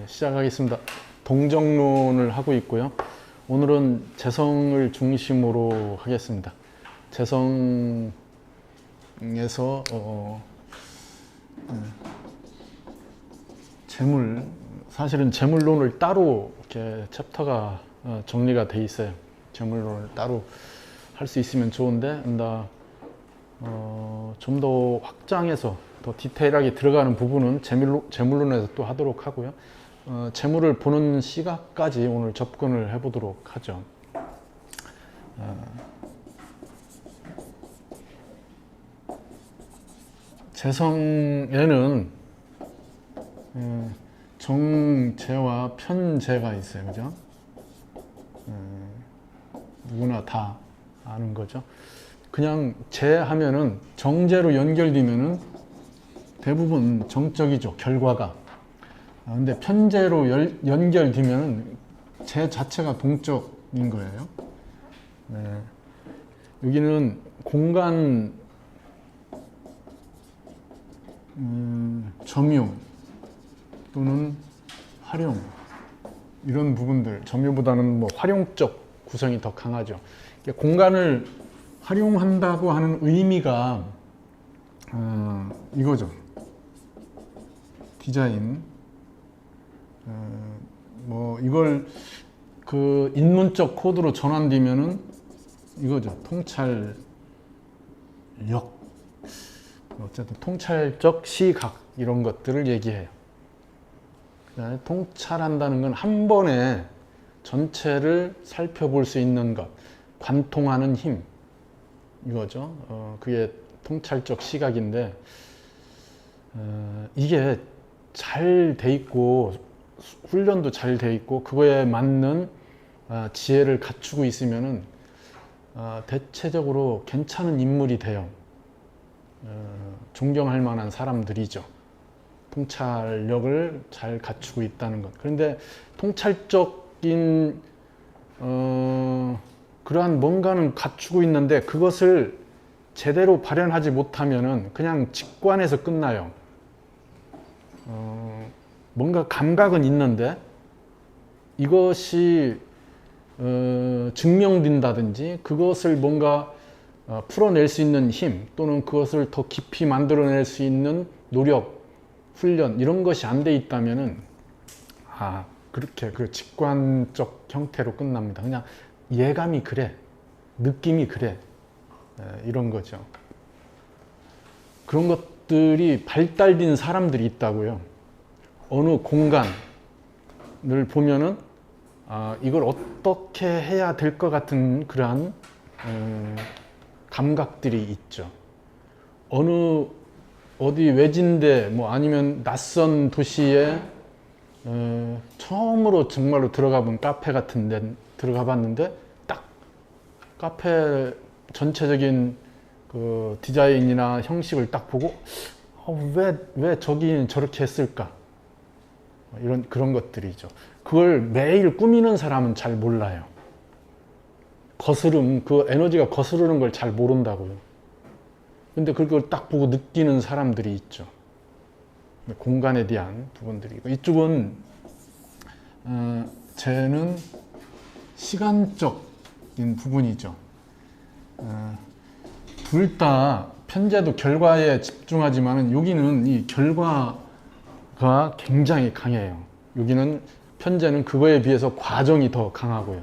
시작하겠습니다. 동정론을 하고 있고요. 오늘은 재성을 중심으로 하겠습니다. 재성에서 재물, 사실은 재물론을 따로 이렇게 챕터가 정리가 돼 있어요. 재물론을 따로 할 수 있으면 좋은데, 좀 더 확장해서 더 디테일하게 들어가는 부분은 재물론에서 또 하도록 하고요. 재물을 보는 시각까지 오늘 접근을 해보도록 하죠. 재성에는 정재와 편재가 있어요. 그죠? 누구나 다 아는 거죠. 그냥 재 하면은 정재로 연결되면은 대부분 정적이죠. 결과가. 근데 편재로 연결되면은 재 자체가 동적인 거예요. 여기는 공간 점유 또는 활용 이런 부분들, 점유보다는 뭐 활용적 구성이 더 강하죠. 공간을 활용한다고 하는 의미가 이거죠. 디자인. 뭐 이걸 그 인문적 코드로 전환되면은 이거죠. 통찰력. 어쨌든 통찰적 시각 이런 것들을 얘기해요. 통찰한다는 건 한 번에 전체를 살펴볼 수 있는 것, 관통하는 힘 이거죠. 그게 통찰적 시각인데 이게 잘 돼 있고 훈련도 잘 돼 있고 그거에 맞는 지혜를 갖추고 있으면은 대체적으로 괜찮은 인물이 돼요. 존경할 만한 사람들이죠. 통찰력을 잘 갖추고 있다는 것. 그런데 통찰적인 그러한 뭔가는 갖추고 있는데 그것을 제대로 발현하지 못하면은 그냥 직관에서 끝나요. 뭔가 감각은 있는데 이것이 증명된다든지 그것을 뭔가 풀어낼 수 있는 힘 또는 그것을 더 깊이 만들어낼 수 있는 노력, 훈련 이런 것이 안 돼 있다면은 그렇게 그 직관적 형태로 끝납니다. 그냥 예감이 그래, 느낌이 그래 이런 거죠. 그런 것들이 발달된 사람들이 있다고요. 어느 공간을 보면은 이걸 어떻게 해야 될 것 같은 그러한 감각들이 있죠. 어디 외진데 뭐 아니면 낯선 도시에 처음으로 정말로 들어가 본 카페 같은 데 들어가 봤는데 딱 카페 전체적인 그 디자인이나 형식을 딱 보고 왜 저기 저렇게 했을까? 그런 것들이죠. 그걸 매일 꾸미는 사람은 잘 몰라요. 그 에너지가 거스르는 걸 잘 모른다고요. 근데 그걸 딱 보고 느끼는 사람들이 있죠. 공간에 대한 부분들이고 이쪽은 쟤는 시간적인 부분이죠. 둘 다 편재도 결과에 집중하지만 여기는 이 결과가 굉장히 강해요. 여기는 편재는 그거에 비해서 과정이 더 강하고요.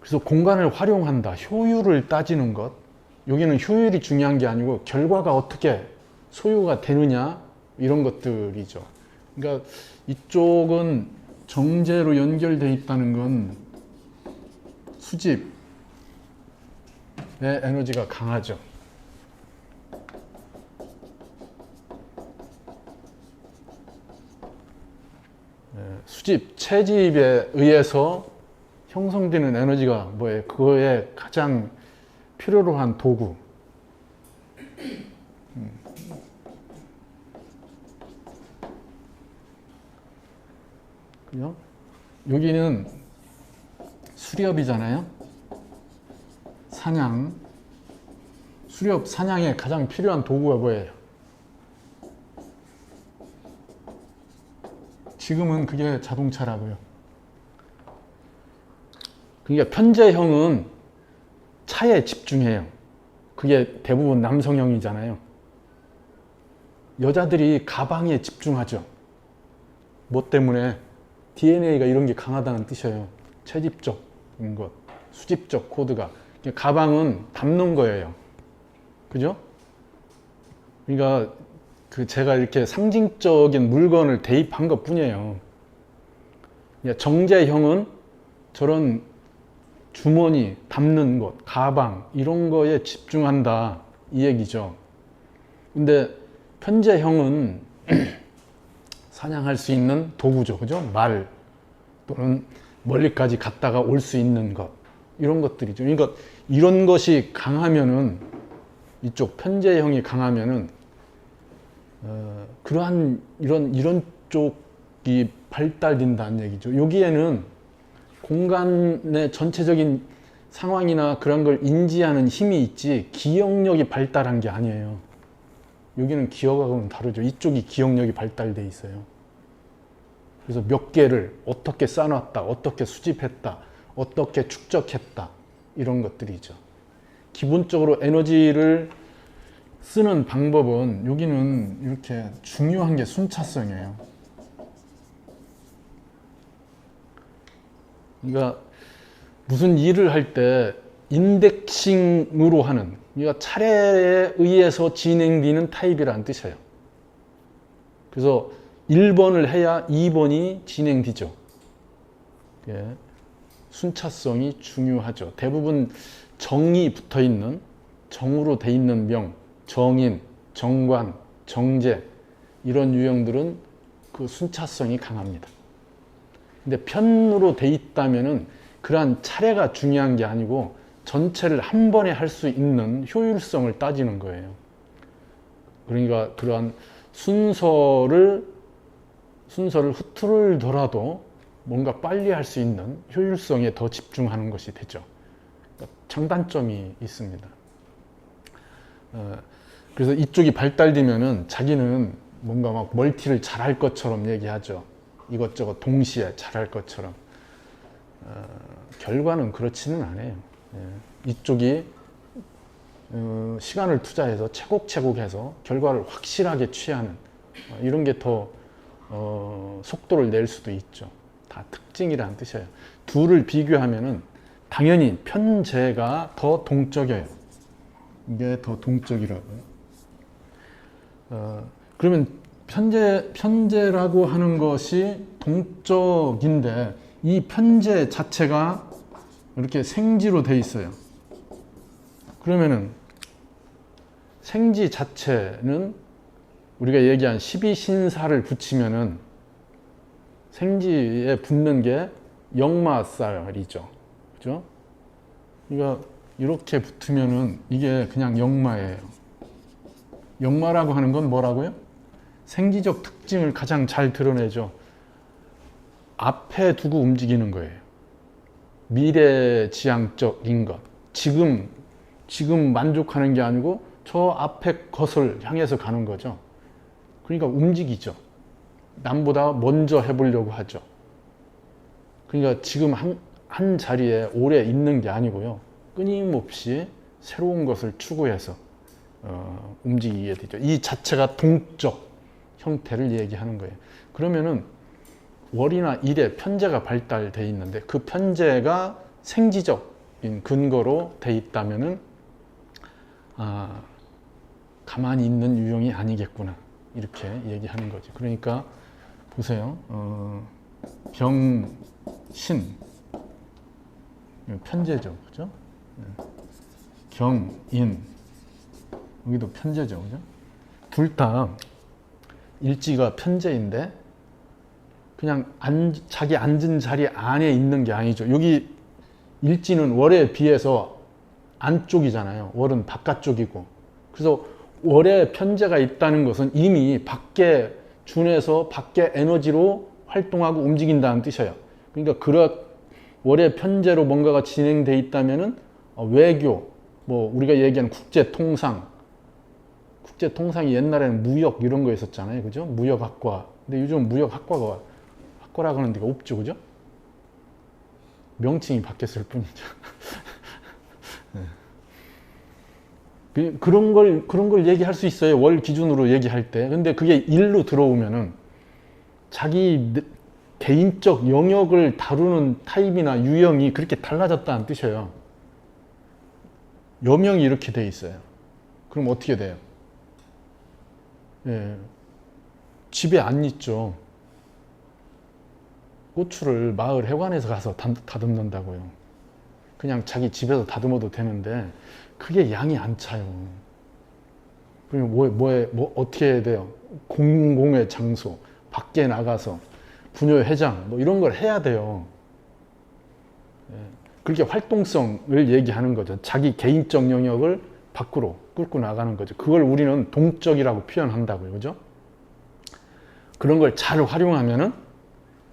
그래서 공간을 활용한다, 효율을 따지는 것. 여기는 효율이 중요한 게 아니고 결과가 어떻게 소유가 되느냐 이런 것들이죠. 그러니까 이쪽은 정제로 연결되어 있다는 건 수집의 에너지가 강하죠. 수집, 채집에 의해서 형성되는 에너지가 뭐예요? 그거에 가장 필요로 한 도구. 그죠? 여기는 수렵이잖아요. 사냥. 수렵, 사냥에 가장 필요한 도구가 뭐예요? 지금은 그게 자동차라고요. 그러니까 편재형은 차에 집중해요. 그게 대부분 남성형이잖아요. 여자들이 가방에 집중하죠. 뭐 때문에? DNA가 이런 게 강하다는 뜻이에요. 채집적인 것, 수집적 코드가. 가방은 담는 거예요. 그죠? 그러니까 제가 이렇게 상징적인 물건을 대입한 것 뿐이에요. 정제형은 저런 주머니, 담는 것, 가방 이런 거에 집중한다 이 얘기죠. 근데 편재형은 사냥할 수 있는 도구죠. 그죠? 말 또는 멀리까지 갔다가 올 수 있는 것 이런 것들이죠. 그러니까 이런 것이 강하면은 이쪽 편재형이 강하면은 그러한 이런 쪽이 발달된다는 얘기죠. 여기에는 공간의 전체적인 상황이나 그런 걸 인지하는 힘이 있지 기억력이 발달한 게 아니에요. 여기는 기억하고는 다르죠. 이쪽이 기억력이 발달돼 있어요. 그래서 몇 개를 어떻게 쌓아놨다, 어떻게 수집했다, 어떻게 축적했다 이런 것들이죠. 기본적으로 에너지를 쓰는 방법은 여기는 이렇게 중요한 게 순차성이에요. 그러니까 무슨 일을 할 때 인덱싱으로 하는, 그러니까 차례에 의해서 진행되는 타입이라는 뜻이에요. 그래서 1번을 해야 2번이 진행되죠. 예. 순차성이 중요하죠. 대부분 정이 붙어 있는, 정으로 돼 있는 명, 정인, 정관, 정제 이런 유형들은 그 순차성이 강합니다. 근데 편으로 돼 있다면은 그러한 차례가 중요한 게 아니고 전체를 한 번에 할 수 있는 효율성을 따지는 거예요. 그러니까 그러한 순서를 흐트러더라도 뭔가 빨리 할 수 있는 효율성에 더 집중하는 것이 되죠. 그러니까 장단점이 있습니다. 그래서 이쪽이 발달되면은 자기는 뭔가 막 멀티를 잘할 것처럼 얘기하죠. 이것저것 동시에 잘할 것처럼. 결과는 그렇지는 않아요. 예. 이쪽이 시간을 투자해서 차곡차곡해서 결과를 확실하게 취하는 이런 게 더 속도를 낼 수도 있죠. 다 특징이라는 뜻이에요. 둘을 비교하면은 당연히 편재가 더 동적이에요. 이게 더 동적이라고요. 그러면 편재라고 하는 것이 동적인데 이 편재 자체가 이렇게 생지로 돼 있어요. 그러면은 생지 자체는 우리가 얘기한 12신사를 붙이면은 생지에 붙는 게 역마살이죠. 그죠? 그러니까 이렇게 붙으면은 이게 그냥 역마예요. 역마라고 하는 건 뭐라고요? 생지적 특징을 가장 잘 드러내죠. 앞에 두고 움직이는 거예요. 미래지향적인 것. 지금 만족하는 게 아니고 저 앞에 것을 향해서 가는 거죠. 그러니까 움직이죠. 남보다 먼저 해보려고 하죠. 그러니까 지금 한 자리에 오래 있는 게 아니고요. 끊임없이 새로운 것을 추구해서 움직이게 되죠. 이 자체가 동적 형태를 얘기하는 거예요. 그러면은 월이나 일에 편재가 발달되어 있는데 그 편재가 생지적인 근거로 돼 있다면은 가만히 있는 유형이 아니겠구나 이렇게 얘기하는 거죠. 그러니까 보세요. 병신 편재죠, 그죠? 경인 여기도 편재죠, 그죠? 둘 다 일지가 편재인데 그냥 자기 앉은 자리 안에 있는 게 아니죠. 여기 일지는 월에 비해서 안쪽이잖아요. 월은 바깥쪽이고. 그래서 월에 편재가 있다는 것은 이미 밖에 준해서 밖에 에너지로 활동하고 움직인다는 뜻이에요. 그러니까 월에 편재로 뭔가가 진행돼 있다면은 외교, 뭐 우리가 얘기하는 국제통상이 옛날에는 무역 이런 거 있었잖아요. 그죠? 무역학과. 근데 요즘 무역학과가 바꿔라고 하는 데가 없죠, 그죠? 명칭이 바뀌었을 뿐이죠. 그런 걸 얘기할 수 있어요. 월 기준으로 얘기할 때. 근데 그게 일로 들어오면은 자기 개인적 영역을 다루는 타입이나 유형이 그렇게 달라졌다는 뜻이에요. 여명이 이렇게 돼 있어요. 그럼 어떻게 돼요? 예, 집에 안 있죠. 고추를 마을 해관에서 가서 다듬는다고요. 그냥 자기 집에서 다듬어도 되는데 그게 양이 안 차요. 그러면 어떻게 해야 돼요? 공공의 장소, 밖에 나가서 부녀회장 뭐 이런 걸 해야 돼요. 예, 그렇게 활동성을 얘기하는 거죠. 자기 개인적 영역을 밖으로 끌고 나가는 거죠. 그걸 우리는 동적이라고 표현한다고요. 그죠? 그런 걸 잘 활용하면은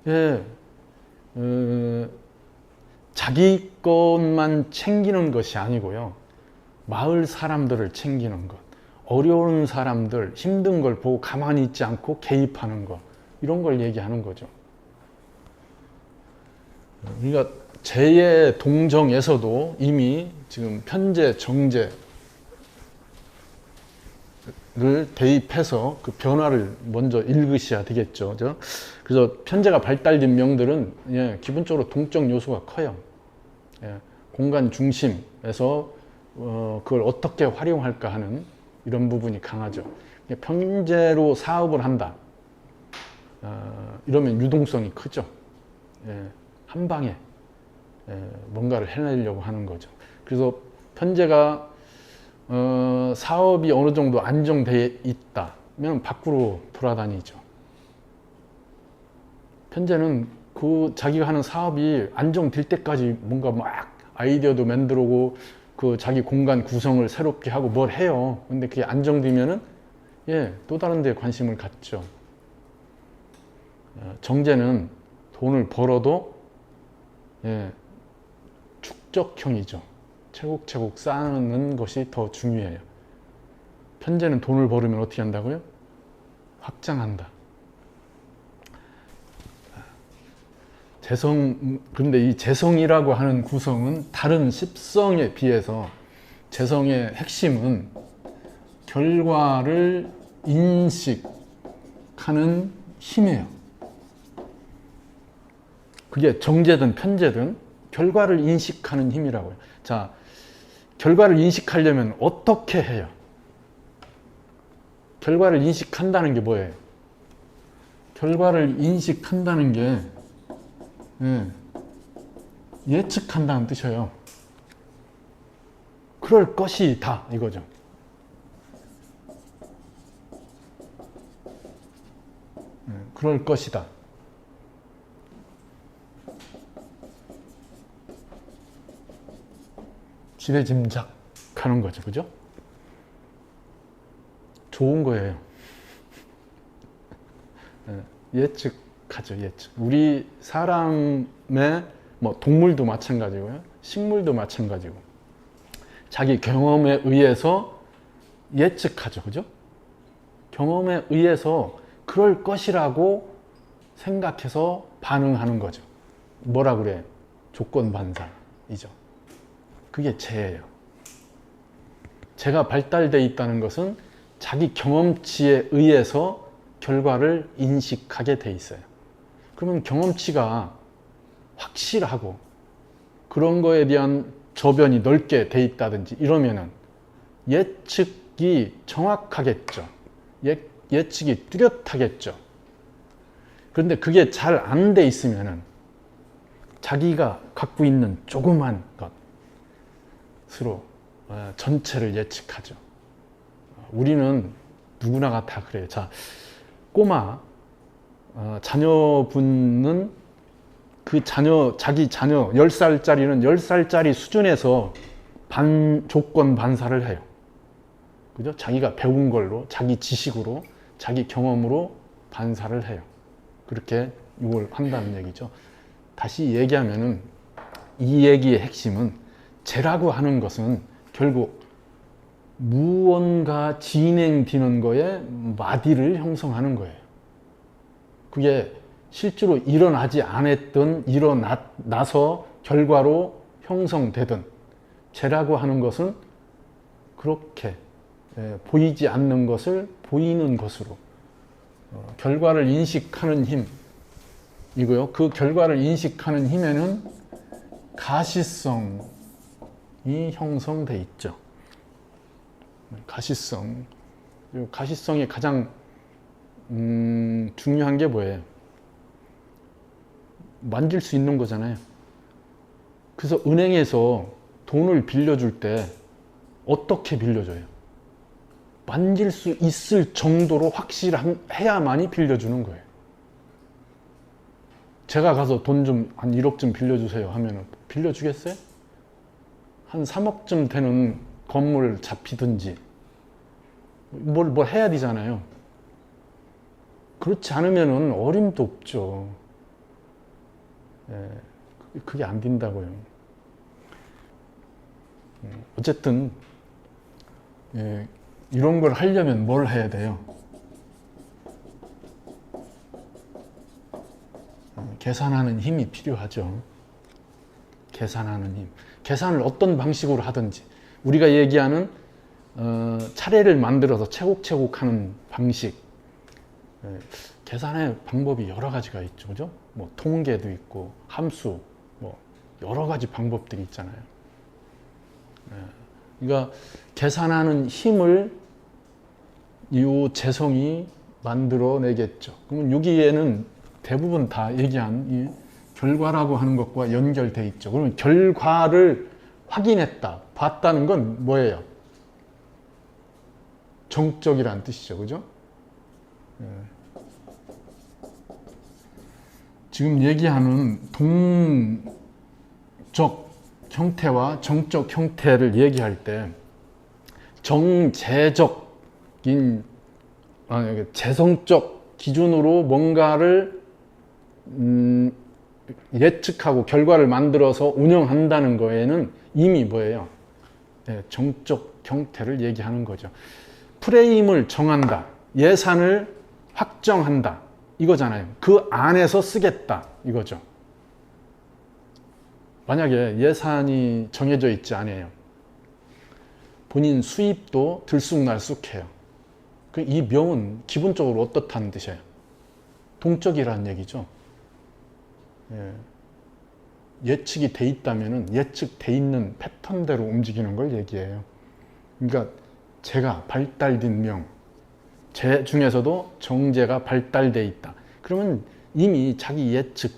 예, 자기 것만 챙기는 것이 아니고요. 마을 사람들을 챙기는 것, 어려운 사람들, 힘든 걸 보고 가만히 있지 않고 개입하는 것, 이런 걸 얘기하는 거죠. 그러니까 재의 동정에서도 이미 지금 편재, 정재를 대입해서 그 변화를 먼저 읽으셔야 되겠죠. 그래서 편재가 발달된 명들은 예, 기본적으로 동적 요소가 커요. 예, 공간 중심에서 그걸 어떻게 활용할까 하는 이런 부분이 강하죠. 편재로 사업을 한다. 이러면 유동성이 크죠. 예, 한 방에 뭔가를 해내려고 하는 거죠. 그래서 편재가 사업이 어느 정도 안정되어 있다면 밖으로 돌아다니죠. 편재는 그 자기가 하는 사업이 안정될 때까지 뭔가 막 아이디어도 만들고 그 자기 공간 구성을 새롭게 하고 뭘 해요. 근데 그게 안정되면은 예, 또 다른 데 관심을 갖죠. 정제는 돈을 벌어도 예, 축적형이죠. 차곡차곡 쌓는 것이 더 중요해요. 편재는 돈을 벌으면 어떻게 한다고요? 확장한다. 그런데 이 재성이라고 하는 구성은 다른 십성에 비해서 재성의 핵심은 결과를 인식하는 힘이에요. 그게 정제든 편제든 결과를 인식하는 힘이라고요. 자, 결과를 인식하려면 어떻게 해요? 결과를 인식한다는 게 뭐예요? 결과를 인식한다는 게 예측한다는 뜻이에요. 그럴 것이다 이거죠. 그럴 것이다. 지레짐작하는 거죠. 그죠? 좋은 거예요. 예측하죠. 예측. 우리 사람의 뭐 동물도 마찬가지고요. 식물도 마찬가지고 자기 경험에 의해서 예측하죠. 그죠? 경험에 의해서 그럴 것이라고 생각해서 반응하는 거죠. 뭐라 그래요? 조건 반사이죠. 그게 재예요. 재가 발달되어 있다는 것은 자기 경험치에 의해서 결과를 인식하게 돼 있어요. 그러면 경험치가 확실하고 그런 거에 대한 저변이 넓게 돼 있다든지 이러면은 예측이 정확하겠죠. 예측이 뚜렷하겠죠. 그런데 그게 잘 안 돼 있으면은 자기가 갖고 있는 조그만 것으로 전체를 예측하죠. 우리는 누구나가 다 그래요. 자, 꼬마 자녀분은 자기 자녀 10살짜리는 10살짜리 수준에서 조건 반사를 해요. 그죠? 자기가 배운 걸로, 자기 지식으로, 자기 경험으로 반사를 해요. 그렇게 이걸 한다는 얘기죠. 다시 얘기하면은 이 얘기의 핵심은 재라고 하는 것은 결국 무언가 진행되는 거에 마디를 형성하는 거예요. 그게 실제로 일어나지 않았던 일어나서 결과로 형성되던 죄라고 하는 것은 그렇게 보이지 않는 것을 보이는 것으로 결과를 인식하는 힘이고요. 그 결과를 인식하는 힘에는 가시성이 형성돼 있죠. 가시성이 가장 중요한 게 뭐예요? 만질 수 있는 거잖아요. 그래서 은행에서 돈을 빌려줄 때 어떻게 빌려줘요? 만질 수 있을 정도로 확실해야만이 빌려주는 거예요. 제가 가서 돈 좀 한 1억쯤 빌려주세요 하면 빌려주겠어요? 한 3억쯤 되는 건물 잡히든지 뭘 해야 되잖아요. 그렇지 않으면 어림도 없죠. 그게 안 된다고요. 어쨌든 이런 걸 하려면 뭘 해야 돼요? 계산하는 힘이 필요하죠. 계산하는 힘. 계산을 어떤 방식으로 하든지 우리가 얘기하는 차례를 만들어서 차곡차곡 하는 방식. 계산의 방법이 여러 가지가 있죠. 그죠? 뭐 통계도 있고 함수 뭐 여러 가지 방법들이 있잖아요. 그러니까 계산하는 힘을 이 재성이 만들어내겠죠. 그러면 여기에는 대부분 다 얘기한 이 결과라고 하는 것과 연결돼 있죠. 그러면 결과를 확인했다, 봤다는 건 뭐예요? 정적이란 뜻이죠. 그죠? 지금 얘기하는 동적 형태와 정적 형태를 얘기할 때 정제적인 재성적 기준으로 뭔가를 예측하고 결과를 만들어서 운영한다는 거에는 이미 뭐예요? 정적 형태를 얘기하는 거죠. 프레임을 정한다, 예산을 확정한다 이거잖아요. 그 안에서 쓰겠다 이거죠. 만약에 예산이 정해져 있지 않아요. 본인 수입도 들쑥날쑥해요. 이 명은 기본적으로 어떻다는 뜻이에요? 동적이라는 얘기죠. 예측이 돼 있다면 예측돼 있는 패턴대로 움직이는 걸 얘기해요. 그러니까 제가 발달된 명, 제 중에서도 정제가 발달돼 있다. 그러면 이미 자기 예측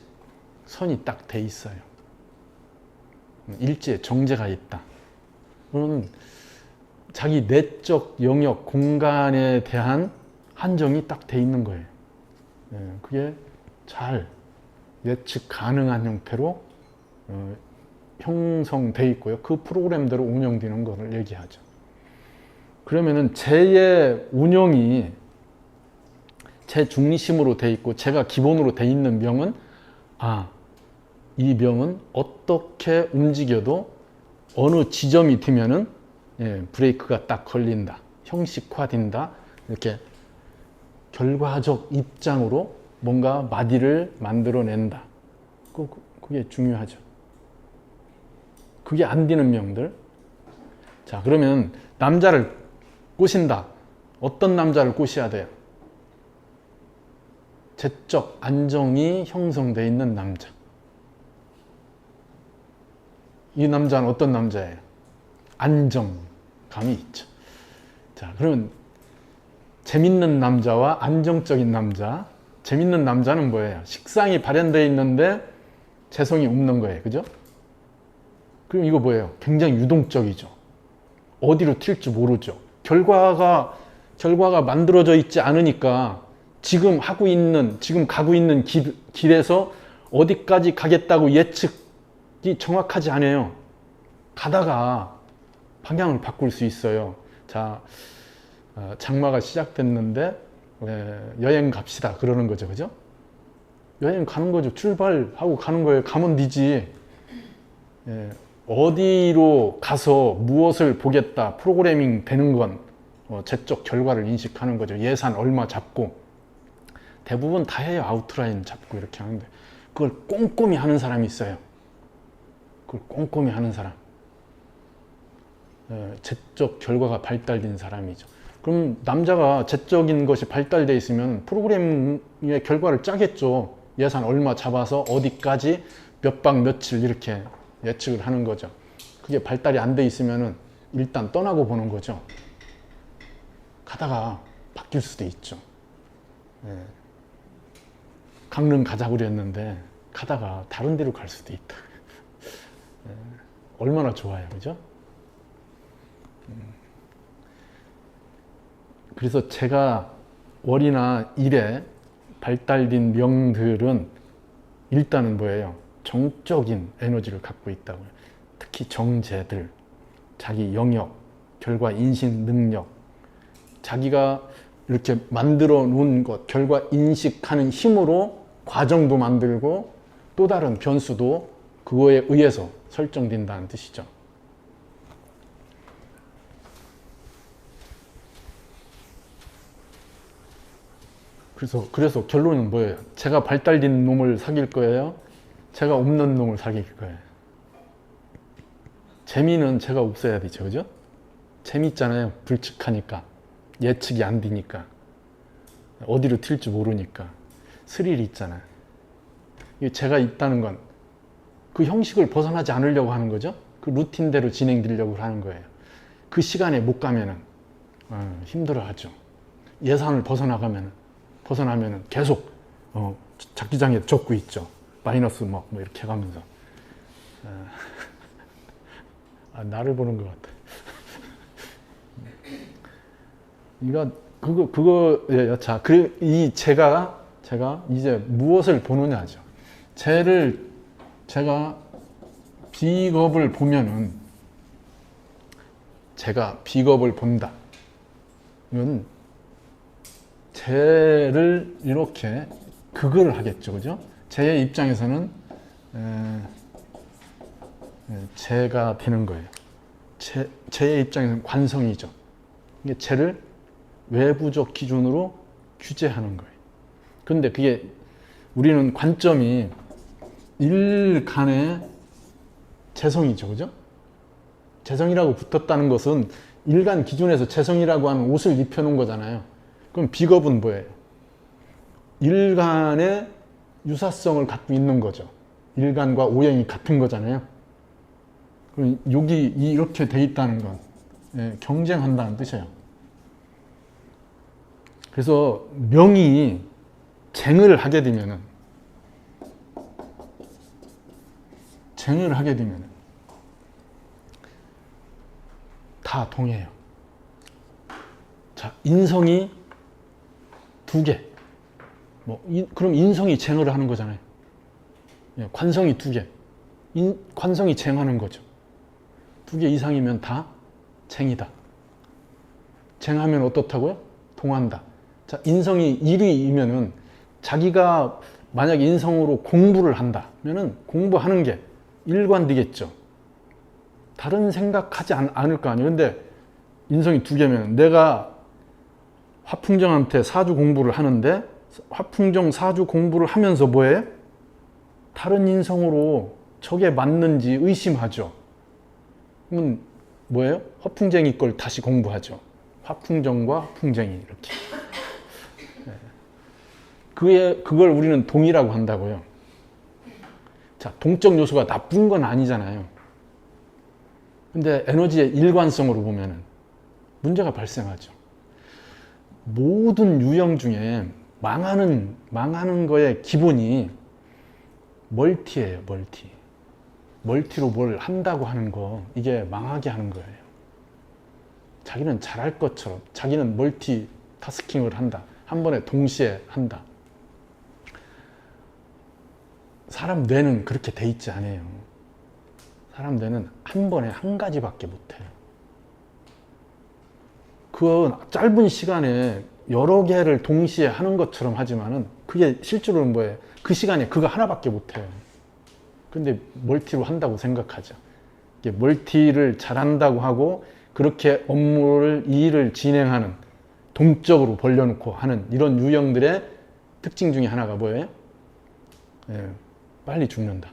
선이 딱 돼 있어요. 일지에 정제가 있다. 그러면 자기 내적 영역, 공간에 대한 한정이 딱 돼 있는 거예요. 그게 잘 예측 가능한 형태로 형성돼 있고요. 그 프로그램대로 운영되는 것을 얘기하죠. 그러면은 제의 운영이 제 중심으로 돼 있고 제가 기본으로 돼 있는 명은 이 명은 어떻게 움직여도 어느 지점이 되면은 브레이크가 딱 걸린다, 형식화된다, 이렇게 결과적 입장으로 뭔가 마디를 만들어낸다. 그게 중요하죠. 그게 안 되는 명들. 자, 그러면 남자를 꼬신다. 어떤 남자를 꼬셔야 돼요? 제적 안정이 형성되어 있는 남자. 이 남자는 어떤 남자예요? 안정감이 있죠. 자, 그러면 재밌는 남자와 안정적인 남자. 재밌는 남자는 뭐예요? 식상이 발현되어 있는데 재성이 없는 거예요. 그죠? 그럼 이거 뭐예요? 굉장히 유동적이죠. 어디로 튈지 모르죠. 결과가 만들어져 있지 않으니까 지금 가고 있는 길에서 어디까지 가겠다고 예측이 정확하지 않아요. 가다가 방향을 바꿀 수 있어요. 자, 장마가 시작됐는데 여행 갑시다 그러는 거죠. 그죠? 여행 가는 거죠. 출발하고 가는 거예요. 가면 되지. 어디로 가서 무엇을 보겠다 프로그래밍 되는 건 제적 결과를 인식하는 거죠. 예산 얼마 잡고 대부분 다 해요. 아웃라인 잡고 이렇게 하는데 그걸 꼼꼼히 하는 사람이 있어요. 그걸 꼼꼼히 하는 사람. 제적 결과가 발달된 사람이죠. 그럼 남자가 제적인 것이 발달되어 있으면 프로그램의 결과를 짜겠죠. 예산 얼마 잡아서 어디까지 몇 박 며칠 이렇게 예측을 하는 거죠. 그게 발달이 안 돼 있으면 일단 떠나고 보는 거죠. 가다가 바뀔 수도 있죠. 강릉 가자고 그랬는데 가다가 다른 데로 갈 수도 있다. 얼마나 좋아요, 그죠? 그래서 제가 월이나 일에 발달된 명들은 일단은 뭐예요? 정적인 에너지를 갖고 있다고요. 특히 정제들, 자기 영역, 결과 인식 능력, 자기가 이렇게 만들어 놓은 것, 결과 인식하는 힘으로 과정도 만들고 또 다른 변수도 그거에 의해서 설정된다는 뜻이죠. 그래서 결론은 뭐예요? 제가 발달된 놈을 사귈 거예요? 제가 없는 놈을 사귈 거예요? 재미는 제가 없어야 되죠, 그죠? 재밌잖아요. 불측하니까. 예측이 안 되니까. 어디로 튈지 모르니까. 스릴이 있잖아요. 제가 있다는 건 그 형식을 벗어나지 않으려고 하는 거죠. 그 루틴대로 진행되려고 하는 거예요. 그 시간에 못 가면은 힘들어하죠. 예산을 벗어나면 계속 잡기장에 적고 있죠. 마이너스 뭐 이렇게 해가면서. 나를 보는 것 같아. 그러니까 그거예요. 자, 제가 이제 무엇을 보느냐죠. 제가 비겁을 보면은 제가 비겁을 본다. 이건 쟤를 이렇게 극을 하겠죠, 그죠? 제 입장에서는 쟤가 되는 거예요. 쟤의 입장에서는 관성이죠. 이게 쟤를 외부적 기준으로 규제하는 거예요. 그런데 그게 우리는 관점이 일간의 재성이죠, 그죠? 재성이라고 붙었다는 것은 일간 기준에서 재성이라고 하는 옷을 입혀놓은 거잖아요. 그럼 비겁은 뭐예요? 일간의 유사성을 갖고 있는 거죠. 일간과 오행이 같은 거잖아요. 그럼 여기 이렇게 돼 있다는 건 경쟁한다는 뜻이에요. 그래서 명이 쟁을 하게 되면은 다 동해요. 자, 인성이 2개. 그럼 인성이 쟁을 하는 거잖아요. 관성이 2개. 관성이 쟁하는 거죠. 2개 이상이면 다 쟁이다. 쟁하면 어떻다고요? 동한다. 자, 인성이 1위이면은 자기가 만약 인성으로 공부를 한다면은 공부하는 게 일관되겠죠. 다른 생각하지 않을 거 아니에요. 근데 인성이 2개면 내가 화풍정한테 사주 공부를 하는데 화풍정 사주 공부를 하면서 뭐해? 다른 인성으로 저게 맞는지 의심하죠. 그러면 뭐예요? 화풍쟁이 걸 다시 공부하죠. 화풍정과 화풍쟁이 이렇게. 그걸 우리는 동이라고 한다고요. 자, 동적 요소가 나쁜 건 아니잖아요. 근데 에너지의 일관성으로 보면은 문제가 발생하죠. 모든 유형 중에 망하는 거의 기본이 멀티예요, 멀티. 멀티로 뭘 한다고 하는 거, 이게 망하게 하는 거예요. 자기는 잘할 것처럼, 자기는 멀티타스킹을 한다. 한 번에 동시에 한다. 사람 뇌는 그렇게 돼 있지 않아요. 사람 뇌는 한 번에 한 가지밖에 못해요. 그 짧은 시간에 여러 개를 동시에 하는 것처럼 하지만은 그게 실제로는 뭐예요? 그 시간에 그거 하나밖에 못해요. 근데 멀티로 한다고 생각하죠. 멀티를 잘한다고 하고 그렇게 일을 진행하는 동적으로 벌려놓고 하는 이런 유형들의 특징 중에 하나가 뭐예요? 예, 빨리 죽는다.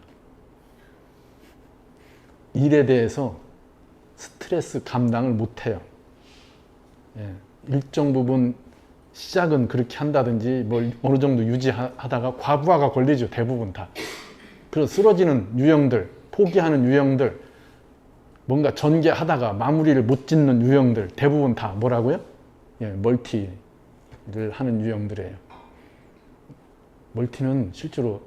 일에 대해서 스트레스 감당을 못해요. 예, 일정 부분 시작은 그렇게 한다든지 뭘 어느 정도 유지하다가 과부하가 걸리죠. 대부분 다. 그래서 쓰러지는 유형들, 포기하는 유형들, 뭔가 전개하다가 마무리를 못 짓는 유형들 대부분 다 뭐라고요? 예, 멀티를 하는 유형들이에요. 멀티는 실제로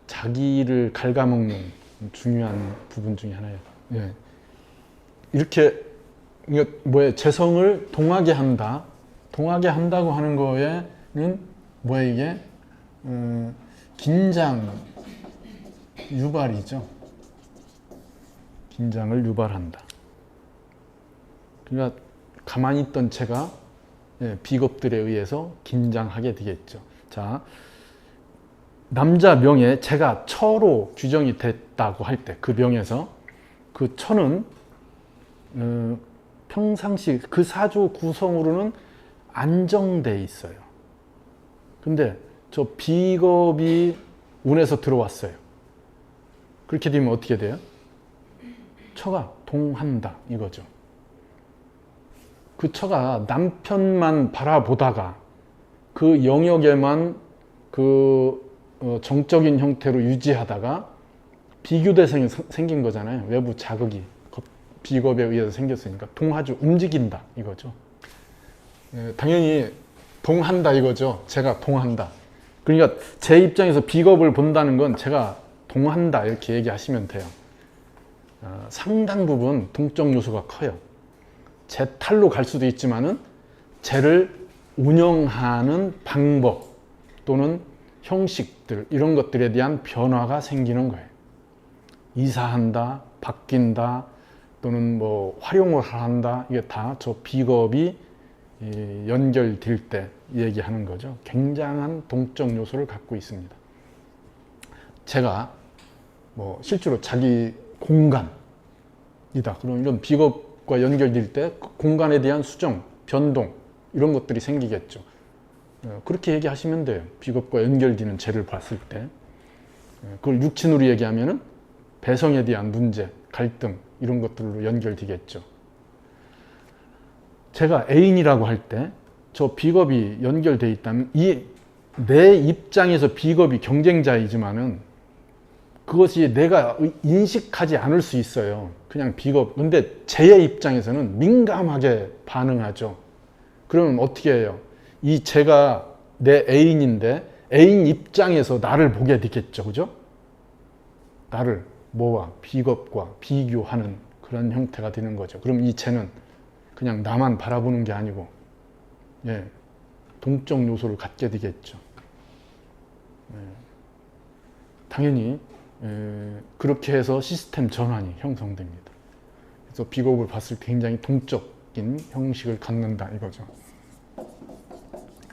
자기를 갉아먹는 중요한 부분 중에 하나예요. 예. 이렇게 뭐에 재성을 동하게 한다. 동하게 한다고 하는 거에는 뭐야 이게 긴장 유발이죠. 긴장을 유발한다. 그러니까 가만히 있던 채가 비겁들에 의해서 긴장하게 되겠죠. 자, 남자 명에 제가 처로 규정이 됐다고 할 때 그 명에서 그 처는 평상시 그 사주 구성으로는 안정돼 있어요. 근데 저 비겁이 운에서 들어왔어요. 그렇게 되면 어떻게 돼요? 처가 동한다 이거죠. 그 처가 남편만 바라보다가 그 영역에만 그 정적인 형태로 유지하다가 비교대상이 생긴 거잖아요. 외부 자극이 비겁에 의해서 생겼으니까 동하주 움직인다 이거죠. 당연히 동한다 이거죠. 제가 동한다. 그러니까 제 입장에서 비겁을 본다는 건 제가 동한다 이렇게 얘기하시면 돼요. 상당 부분 동적 요소가 커요. 제 탈로 갈 수도 있지만은 쟤를 운영하는 방법 또는 형식들 이런 것들에 대한 변화가 생기는 거예요. 이사한다, 바뀐다 또는 뭐 활용을 한다 이게 다 저 비겁이 연결될 때 얘기하는 거죠. 굉장한 동적 요소를 갖고 있습니다. 제가 뭐 실제로 자기 공간이다. 그럼 이런 비겁과 연결될 때 공간에 대한 수정, 변동 이런 것들이 생기겠죠. 그렇게 얘기하시면 돼요. 비겁과 연결되는 죄를 봤을 때. 그걸 육친으로 얘기하면은 배성에 대한 문제, 갈등 이런 것들로 연결되겠죠. 제가 애인이라고 할 때 저 비겁이 연결되어 있다면 내 입장에서 비겁이 경쟁자이지만은 그것이 내가 인식하지 않을 수 있어요. 그냥 비겁. 근데 제 입장에서는 민감하게 반응하죠. 그러면 어떻게 해요? 이 제가 내 애인인데 애인 입장에서 나를 보게 되겠죠. 그죠? 나를 뭐와 비겁과 비교하는 그런 형태가 되는 거죠. 그럼 이 쟤는 그냥 나만 바라보는 게 아니고 동적 요소를 갖게 되겠죠. 당연히 그렇게 해서 시스템 전환이 형성됩니다. 그래서 비겁을 봤을 때 굉장히 동적인 형식을 갖는다 이거죠.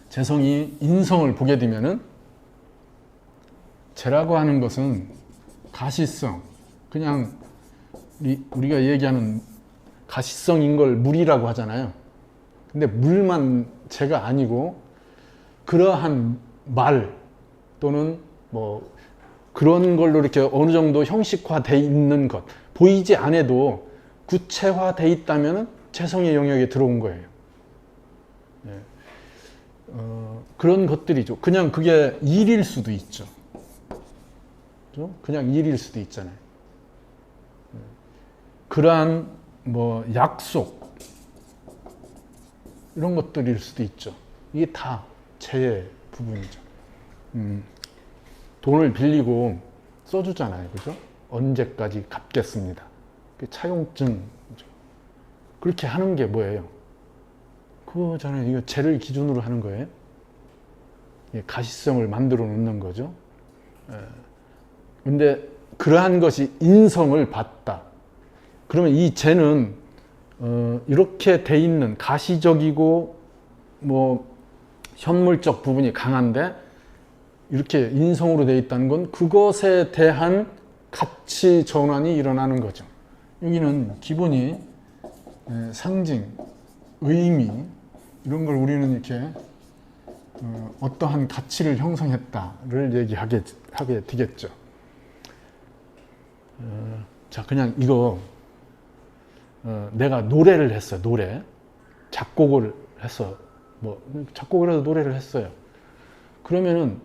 재성이 인성을 보게 되면은 재라고 하는 것은 가시성, 그냥 우리가 얘기하는 가시성인 걸 물이라고 하잖아요. 근데 물만 재가 아니고 그러한 말 또는 뭐 그런 걸로 이렇게 어느 정도 형식화되어 있는 것, 보이지 않아도 구체화되어 있다면 재성의 영역에 들어온 거예요. 그런 것들이죠. 그냥 그게 일일 수도 있죠. 그냥 일일 수도 있잖아요. 그러한 뭐 약속 이런 것들일 수도 있죠. 이게 다 재의 부분이죠. 돈을 빌리고 써주잖아요. 그죠? 언제까지 갚겠습니다. 차용증. 그렇게 하는 게 뭐예요? 그거잖아요. 이거 재를 기준으로 하는 거예요. 가시성을 만들어 놓는 거죠. 근데 그러한 것이 인성을 받다. 그러면 이 재는 이렇게 돼 있는 가시적이고 뭐 현물적 부분이 강한데 이렇게 인성으로 돼 있다는 건 그것에 대한 가치 전환이 일어나는 거죠. 여기는 기본이 상징, 의미 이런 걸 우리는 이렇게 어떠한 가치를 형성했다를 얘기하게 되겠죠. 자, 그냥 이거 내가 노래를 했어요. 노래. 작곡을 했어. 뭐 작곡을 해서 노래를 했어요. 그러면은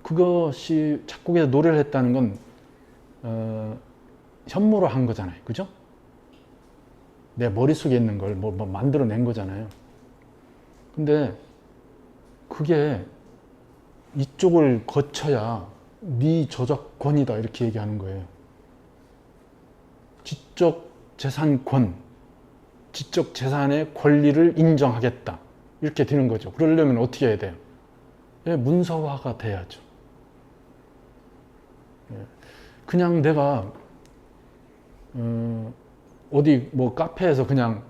그것이 작곡에서 노래를 했다는 건 현무로 한 거잖아요. 그죠? 내 머릿속에 있는 걸 뭐 만들어낸 거잖아요. 근데 그게 이쪽을 거쳐야 네 저작권이다 이렇게 얘기하는 거예요. 지적 재산권, 지적 재산의 권리를 인정하겠다 이렇게 되는 거죠. 그러려면 어떻게 해야 돼요? 문서화가 돼야죠. 그냥 내가 어디 뭐 카페에서 그냥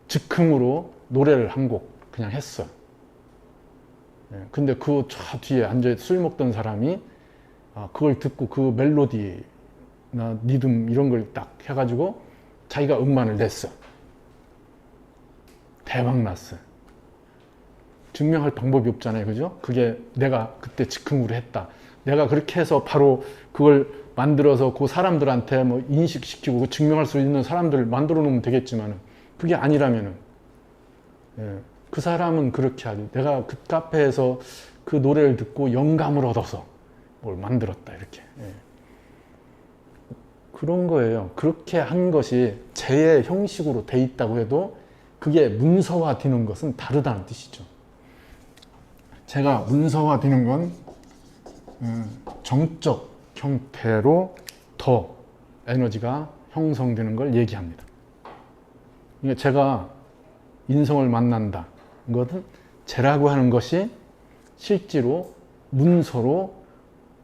즉흥으로 노래를 한 곡 그냥 했어. 근데 그 저 뒤에 앉아 술 먹던 사람이 그걸 듣고 그 멜로디나 리듬 이런 걸 딱 해가지고 자기가 음반을 냈어. 대박 났어. 증명할 방법이 없잖아요. 그죠? 그게 내가 그때 즉흥으로 했다. 내가 그렇게 해서 바로 그걸 만들어서 그 사람들한테 뭐 인식시키고 증명할 수 있는 사람들을 만들어 놓으면 되겠지만 그게 아니라면은 그 사람은 그렇게 하지. 내가 그 카페에서 그 노래를 듣고 영감을 얻어서 뭘 만들었다 이렇게. 그런 거예요. 그렇게 한 것이 제의 형식으로 돼 있다고 해도 그게 문서화되는 것은 다르다는 뜻이죠. 제가 문서화되는 건 정적 형태로 더 에너지가 형성되는 걸 얘기합니다. 그러니까 제가 인성을 만난다. 이것은 제라고 하는 것이 실제로 문서로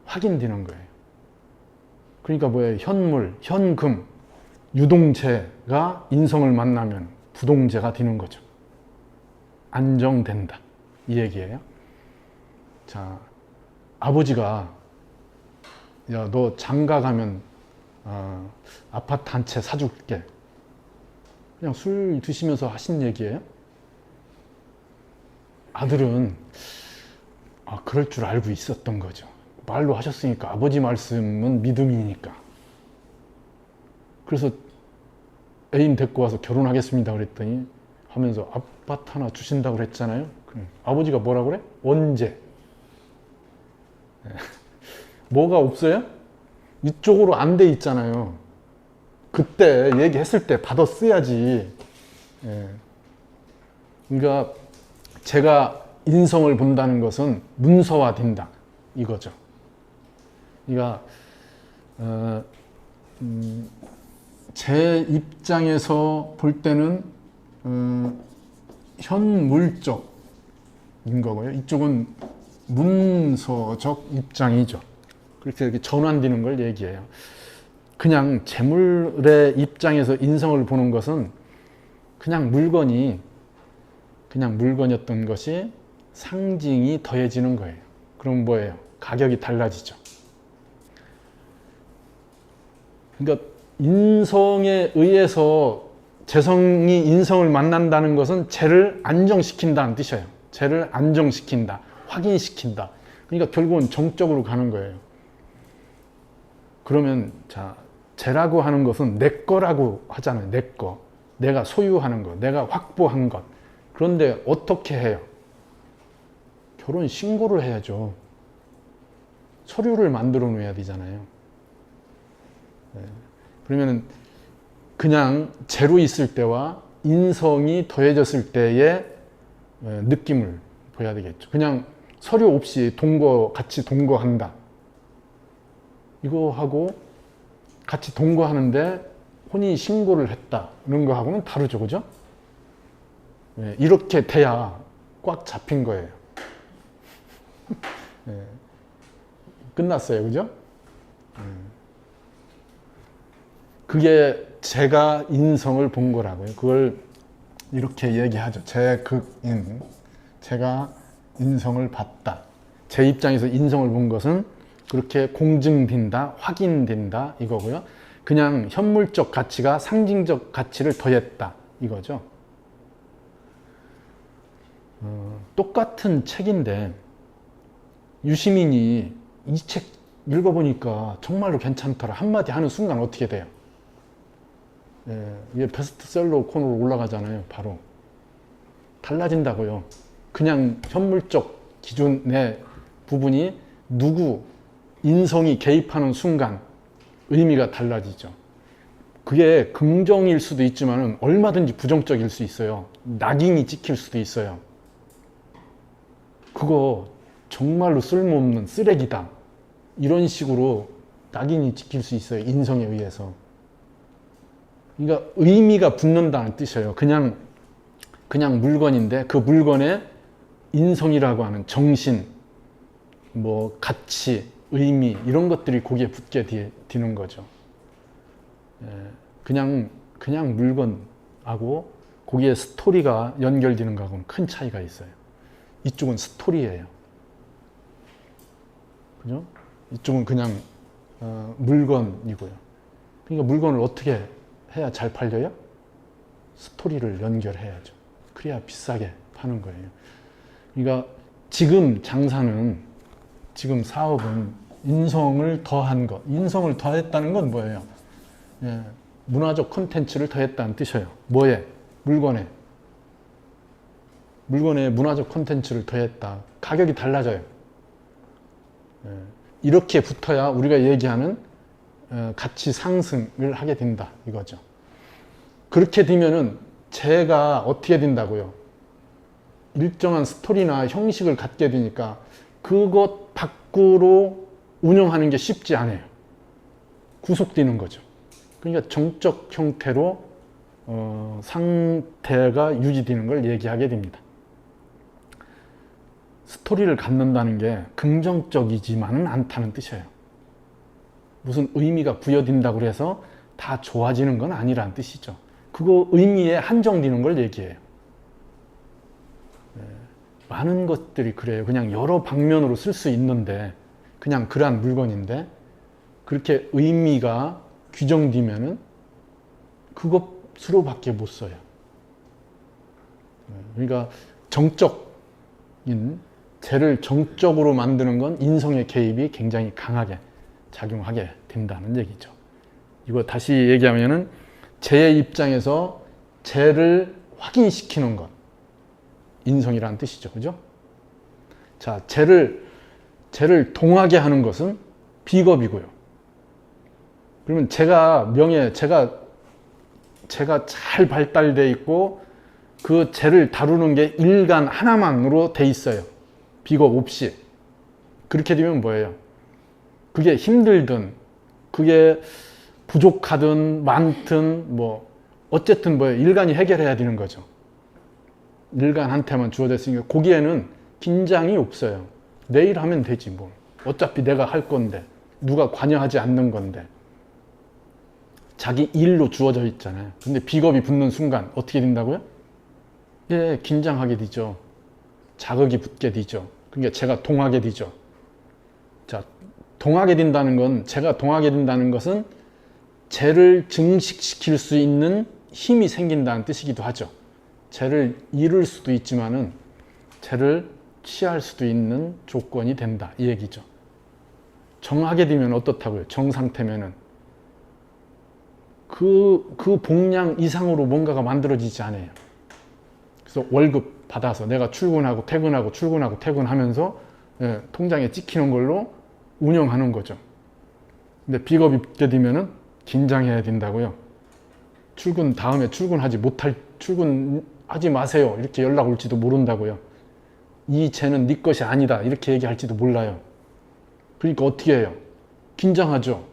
확인되는 거예요. 그러니까 뭐예요? 현물, 현금, 유동체가 인성을 만나면 부동체가 되는 거죠. 안정된다. 이 얘기예요. 자, 아버지가 야, 너 장가 가면 아파트 한 채 사줄게. 그냥 술 드시면서 하신 얘기예요. 아들은 그럴 줄 알고 있었던 거죠. 말로 하셨으니까 아버지 말씀은 믿음이니까. 그래서 애인 데리고 와서 결혼하겠습니다 그랬더니 하면서 아파트 하나 주신다고 그랬잖아요. 아버지가 뭐라 그래? 언제? 뭐가 없어요? 이쪽으로 안 돼 있잖아요. 그때 얘기했을 때 받았어야지. 그러니까 제가 인성을 본다는 것은 문서화된다 이거죠. 그러니까 제 입장에서 볼 때는 현물적인 거고요. 이쪽은 문서적 입장이죠. 그렇게 이렇게 전환되는 걸 얘기해요. 그냥 재물의 입장에서 인성을 보는 것은 그냥 물건이었던 것이 상징이 더해지는 거예요. 그럼 뭐예요? 가격이 달라지죠. 그러니까 인성에 의해서 재성이 인성을 만난다는 것은 재를 안정시킨다는 뜻이에요. 재를 안정시킨다, 확인시킨다. 그러니까 결국은 정적으로 가는 거예요. 그러면 자, 재라고 하는 것은 내 거라고 하잖아요. 내 거. 내가 소유하는 것, 내가 확보한 것. 그런데 어떻게 해요? 결혼 신고를 해야죠. 서류를 만들어 놓아야 되잖아요. 그러면 그냥 재로 있을 때와 인성이 더해졌을 때의 느낌을 보여야 되겠죠. 그냥 서류 없이 같이 동거한다. 이거 하고 같이 동거하는데 혼인 신고를 했다는 거하고는 다르죠. 그죠? 이렇게 돼야 꽉 잡힌 거예요. 끝났어요. 그죠? 그게 제가 인성을 본 거라고요. 그걸 이렇게 얘기하죠. 제극인. 제가 인성을 봤다. 제 입장에서 인성을 본 것은 그렇게 공증된다, 확인된다 이거고요. 그냥 현물적 가치가 상징적 가치를 더했다 이거죠. 똑같은 책인데 유시민이 이 책 읽어보니까 정말로 괜찮더라 한마디 하는 순간 어떻게 돼요? 예, 이게 베스트셀러 코너로 올라가잖아요. 바로 달라진다고요. 그냥 현물적 기준의 부분이 누구 인성이 개입하는 순간 의미가 달라지죠. 그게 긍정일 수도 있지만 얼마든지 부정적일 수 있어요. 낙인이 찍힐 수도 있어요. 그거 정말로 쓸모없는 쓰레기다. 이런 식으로 낙인이 찍힐 수 있어요. 인성에 의해서. 그러니까 의미가 붙는다는 뜻이에요. 그냥 물건인데 그 물건에 인성이라고 하는 정신, 뭐 가치, 의미 이런 것들이 거기에 붙게 되는 거죠. 그냥 물건하고 거기에 스토리가 연결되는 거하고는 큰 차이가 있어요. 이쪽은 스토리예요. 그죠? 이쪽은 그냥 물건이고요. 그러니까 물건을 어떻게 해야 잘 팔려요? 스토리를 연결해야죠. 그래야 비싸게 파는 거예요. 그러니까 지금 장사는, 지금 사업은 인성을 더한 것. 인성을 더했다는 건 뭐예요? 예, 문화적 콘텐츠를 더했다는 뜻이에요. 뭐에? 물건에. 물건에 문화적 콘텐츠를 더했다. 가격이 달라져요. 예, 이렇게 붙어야 우리가 얘기하는 가치 상승을 하게 된다. 이거죠. 그렇게 되면은 제가 어떻게 된다고요? 일정한 스토리나 형식을 갖게 되니까 그것 밖으로 운영하는 게 쉽지 않아요. 구속되는 거죠. 그러니까 정적 형태로 상태가 유지되는 걸 얘기하게 됩니다. 스토리를 갖는다는 게 긍정적이지만은 않다는 뜻이에요. 무슨 의미가 부여된다고 해서 다 좋아지는 건 아니라는 뜻이죠. 그거 의미에 한정되는 걸 얘기해요. 많은 것들이 그래요. 그냥 여러 방면으로 쓸 수 있는데 그냥 그러한 물건인데 그렇게 의미가 규정되면은 그것으로밖에 못 써요. 그러니까 정적인 죄를 정적으로 만드는 건 인성의 개입이 굉장히 강하게 작용하게 된다는 얘기죠. 이거 다시 얘기하면은 죄의 입장에서 죄를 확인시키는 것. 인성이라는 뜻이죠. 그죠? 자, 죄를 동하게 하는 것은 비겁이고요. 그러면 제가 잘 발달되어 있고 그 죄를 다루는 게 일간 하나만으로 돼 있어요. 비겁 없이. 그렇게 되면 뭐예요? 그게 힘들든 그게 부족하든 많든 뭐 어쨌든 뭐예요? 일간이 해결해야 되는 거죠. 일간한테만 주어졌으니까 거기에는 긴장이 없어요. 내일 하면 되지 뭐. 어차피 내가 할 건데 누가 관여하지 않는 건데 자기 일로 주어져 있잖아요. 근데 비겁이 붙는 순간 어떻게 된다고요? 예, 긴장하게 되죠. 자극이 붙게 되죠. 그러니까 제가 동하게 되죠. 자, 동하게 된다는 건, 제가 동하게 된다는 것은 죄를 증식시킬 수 있는 힘이 생긴다는 뜻이기도 하죠. 죄를 이룰 수도 있지만은 죄를 취할 수도 있는 조건이 된다. 이 얘기죠. 정하게 되면 어떻다고요? 정 상태면은 그 복량 이상으로 뭔가가 만들어지지 않아요. 그래서 월급 받아서 내가 출근하고 퇴근하고 출근하고 퇴근하면서 통장에 찍히는 걸로 운영하는 거죠. 근데 비겁이 붙게 되면은 긴장해야 된다고요. 다음에 출근하지 마세요. 이렇게 연락 올지도 모른다고요. 이 죄는 네 것이 아니다. 이렇게 얘기할지도 몰라요. 그러니까 어떻게 해요? 긴장하죠.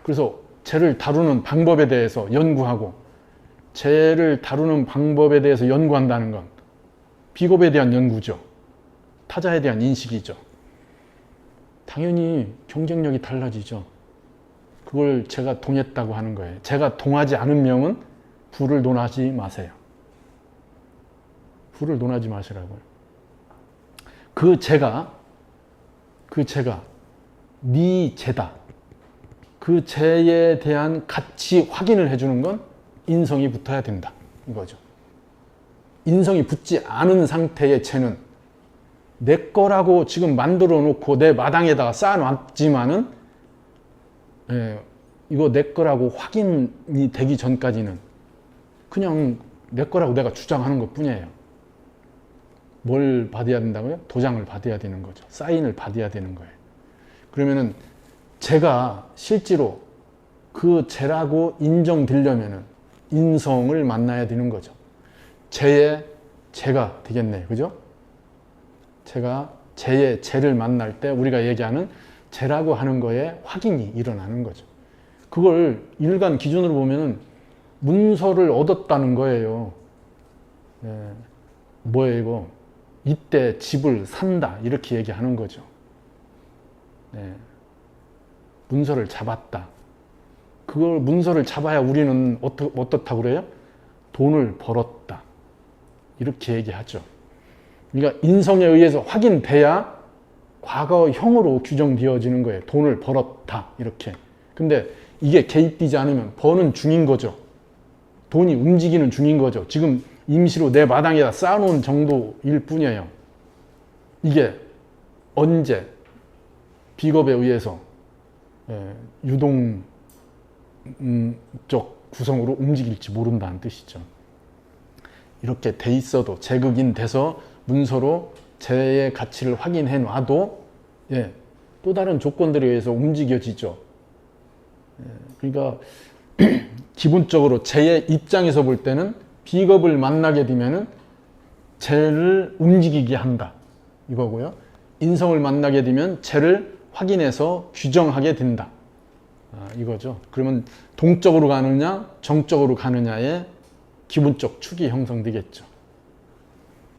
그래서 죄를 다루는 방법에 대해서 연구하고, 죄를 다루는 방법에 대해서 연구한다는 건 비겁에 대한 연구죠. 타자에 대한 인식이죠. 당연히 경쟁력이 달라지죠. 그걸 제가 동했다고 하는 거예요. 제가 동하지 않은 명은 부를 논하지 마세요. 부를 논하지 마시라고요. 그 죄가 네 죄다. 그 죄에 대한 가치 확인을 해주는 건 인성이 붙어야 된다. 이거죠. 인성이 붙지 않은 상태의 채는 내 거라고 지금 만들어 놓고 내 마당에다가 쌓아놨지만은 이거 내 거라고 확인이 되기 전까지는 그냥 내 거라고 내가 주장하는 것 뿐이에요. 뭘 받아야 된다고요? 도장을 받아야 되는 거죠. 사인을 받아야 되는 거예요. 그러면은 제가 실제로 그 제라고 인정되려면은 인성을 만나야 되는 거죠. 제가 되겠네요. 그죠? 제가 제를 만날 때 우리가 얘기하는 제라고 하는 거에 확인이 일어나는 거죠. 그걸 일간 기준으로 보면은 문서를 얻었다는 거예요. 뭐예요 이거? 이때 집을 산다 이렇게 얘기하는 거죠. 문서를 잡았다. 그걸 문서를 잡아야 우리는 어떻다고 그래요? 돈을 벌었다. 이렇게 얘기하죠. 그러니까 인성에 의해서 확인돼야 과거형으로 규정되어지는 거예요. 돈을 벌었다. 이렇게. 근데 이게 개입되지 않으면 버는 중인 거죠. 돈이 움직이는 중인 거죠. 지금 임시로 내 마당에다 쌓아놓은 정도일 뿐이에요. 이게 언제 비겁에 의해서 유동적 구성으로 움직일지 모른다는 뜻이죠. 이렇게 돼 있어도 재극인 돼서 문서로 제의 가치를 확인해 놔도 또 다른 조건들에 의해서 움직여지죠. 그러니까 기본적으로 제의 입장에서 볼 때는 비겁을 만나게 되면은 제를 움직이게 한다 이거고요. 인성을 만나게 되면 제를 확인해서 규정하게 된다 이거죠. 그러면 동적으로 가느냐 정적으로 가느냐의 기본적 축이 형성되겠죠.